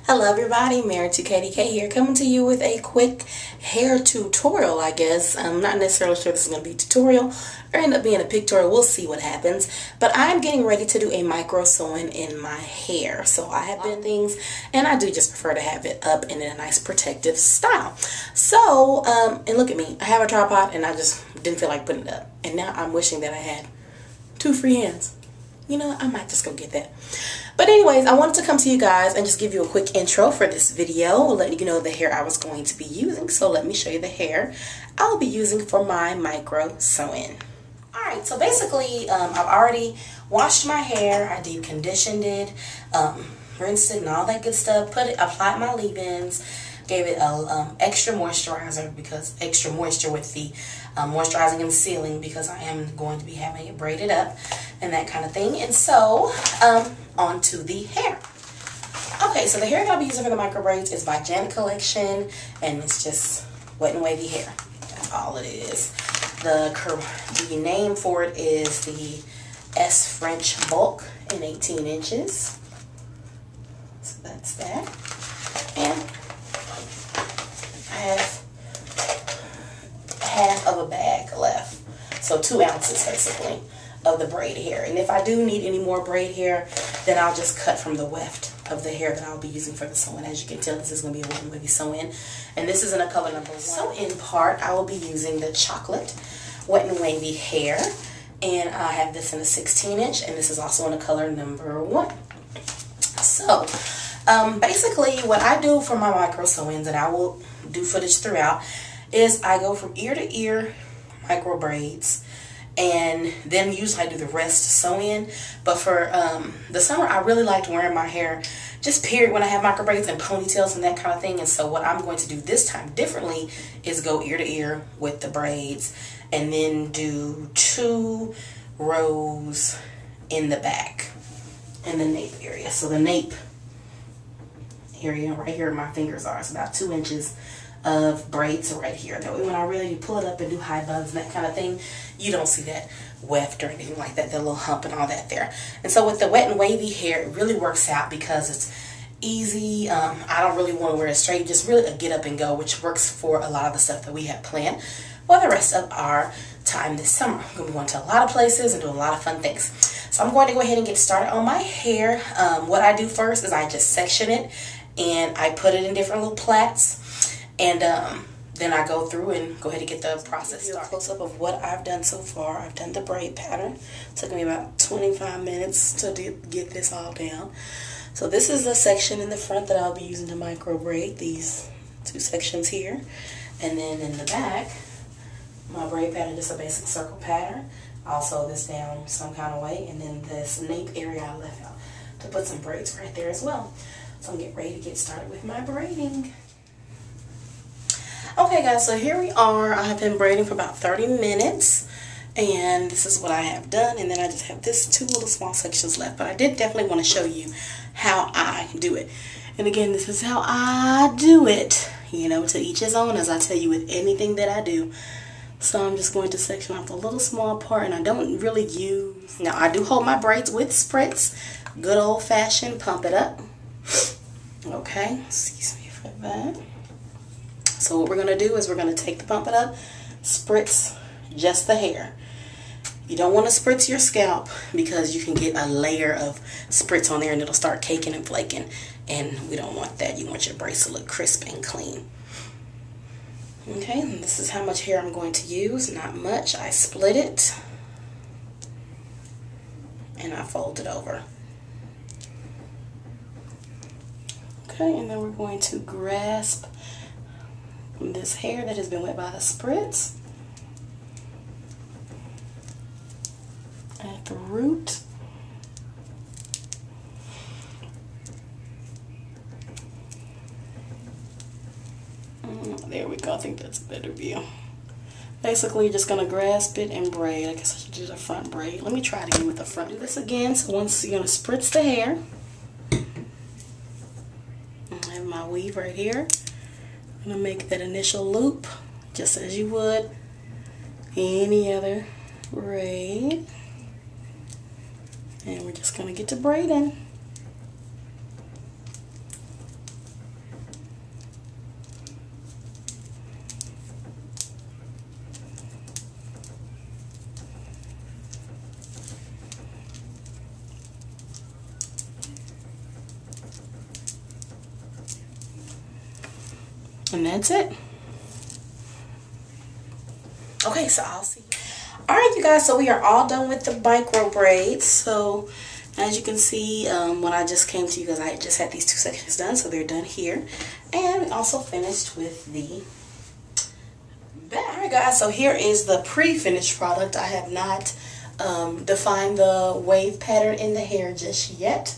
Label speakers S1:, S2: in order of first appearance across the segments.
S1: Hello everybody, Married to KDK here, coming to you with a quick hair tutorial, I guess. I'm not necessarily sure this is going to be a tutorial or end up being a pictorial. We'll see what happens. But I'm getting ready to do a micro sewing in my hair. So I have been things, and I do just prefer to have it up in a nice protective style. So, and look at me. I have a tripod and I just didn't feel like putting it up. And now I'm wishing that I had 2 free hands. You know what? I might just go get that. But anyways, I wanted to come to you guys and just give you a quick intro for this video, letting you know the hair I was going to be using. So let me show you the hair I'll be using for my micro sew-in. Alright, so basically I've already washed my hair, I deep conditioned it, rinsed it and all that good stuff, applied my leave-ins, gave it a extra moisturizer, because extra moisture with the moisturizing and sealing, because I am going to be having it braided up and that kind of thing. And so onto the hair. Okay, so the hair that I'll be using for the micro braids is by Janet Collection, and it's just wet and wavy hair. That's all it is. The name for it is the S French Bulk in 18 inches. So that's that. And I have half of a bag left, so 2 ounces basically of the braid hair. And if I do need any more braid hair, then I'll just cut from the weft of the hair that I'll be using for the sew-in. As you can tell, this is going to be a wet and wavy sew-in, and this is in a color number 1. So in part, I will be using the chocolate wet and wavy hair, and I have this in a 16-inch, and this is also in a color number 1. So basically what I do for my micro sew-ins, and I will do footage throughout, is I go from ear to ear micro braids, and then usually I do the rest sew-in. But for the summer, I really liked wearing my hair just period when I have micro braids and ponytails and that kind of thing. And so what I'm going to do this time differently is go ear to ear with the braids, and then do 2 rows in the back in the nape area. So the nape area right here where my fingers are, it's about 2 inches of braids right here. That way when I'm ready to pull it up and do high buns and that kind of thing, you don't see that weft or anything like that, that little hump and all that there. And so with the wet and wavy hair, it really works out because it's easy. I don't really want to wear it straight, just really a get up and go, which works for a lot of the stuff that we have planned for the rest of our time this summer. We're going to be going to a lot of places and doing a lot of fun things. So I'm going to go ahead and get started on my hair. What I do first is I just section it, and I put it in different little plaits. And then I go through and go ahead and get the process started. A close-up of what I've done so far. I've done the braid pattern. It took me about 25 minutes to get this all down. So this is the section in the front that I'll be using to micro braid, these 2 sections here. And then in the back, my braid pattern is a basic circle pattern. I'll sew this down some kind of way. And then this nape area I left out to put some braids right there as well. So I'm getting ready to get started with my braiding. Okay guys, so here we are. I have been braiding for about 30 minutes, and this is what I have done. And then I just have this 2 little small sections left, but I did definitely want to show you how I do it. And again, this is how I do it, you know, to each his own, as I tell you with anything that I do. So I'm just going to section off a little small part, and I don't really use, now I do hold my braids with spritz, good old-fashioned pump it up. Okay, excuse me for that. So what we're going to do is we're going to take the pump it up, spritz just the hair. You don't want to spritz your scalp, because you can get a layer of spritz on there and it'll start caking and flaking, and we don't want that. You want your braids to look crisp and clean. Okay, and this is how much hair I'm going to use. Not much. I split it and I fold it over. Okay, and then we're going to grasp this hair that has been wet by the spritz at the root. There we go. I think that's a better view. Basically, you're just going to grasp it and braid. I guess I should do the front braid. Let me try it again with the front. Do this again. So once you're going to spritz the hair, I have my weave right here. I'm going to make that initial loop just as you would any other braid. And we're just going to get to braiding. And that's it. Okay, so I'll see. Alright, you guys, so we are all done with the micro braids. So as you can see, when I just came to you guys, I just had these 2 sections done, so they're done here. And we also finished with the back. Alright guys, so here is the pre-finished product. I have not defined the wave pattern in the hair just yet.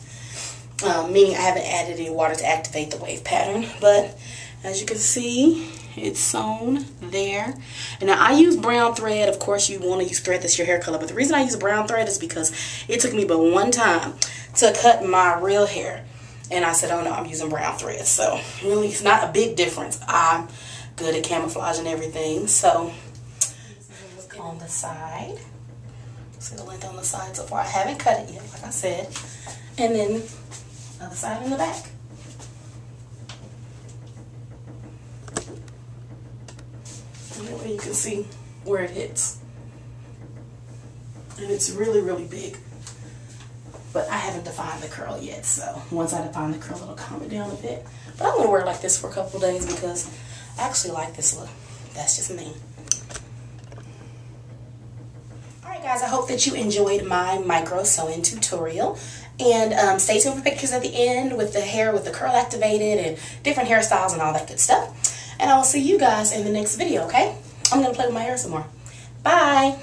S1: Meaning I haven't added any water to activate the wave pattern. But as you can see, it's sewn there. And now I use brown thread. Of course, you want to use thread that's your hair color. But the reason I use brown thread is because it took me but one time to cut my real hair. And I said, oh no, I'm using brown thread. So really, it's not a big difference. I'm good at camouflage and everything. So look on the side. See the length on the side so far. I haven't cut it yet, like I said. And then other side in the back. And that way you can see where it hits. And it's really, really big. But I haven't defined the curl yet, so once I define the curl, it'll calm it down a bit. But I'm going to wear it like this for a couple of days because I actually like this look. That's just me. Alright guys, I hope that you enjoyed my micro sewing tutorial. And stay tuned for pictures at the end with the hair, with the curl activated and different hairstyles and all that good stuff. And I will see you guys in the next video, okay? I'm going to play with my hair some more. Bye!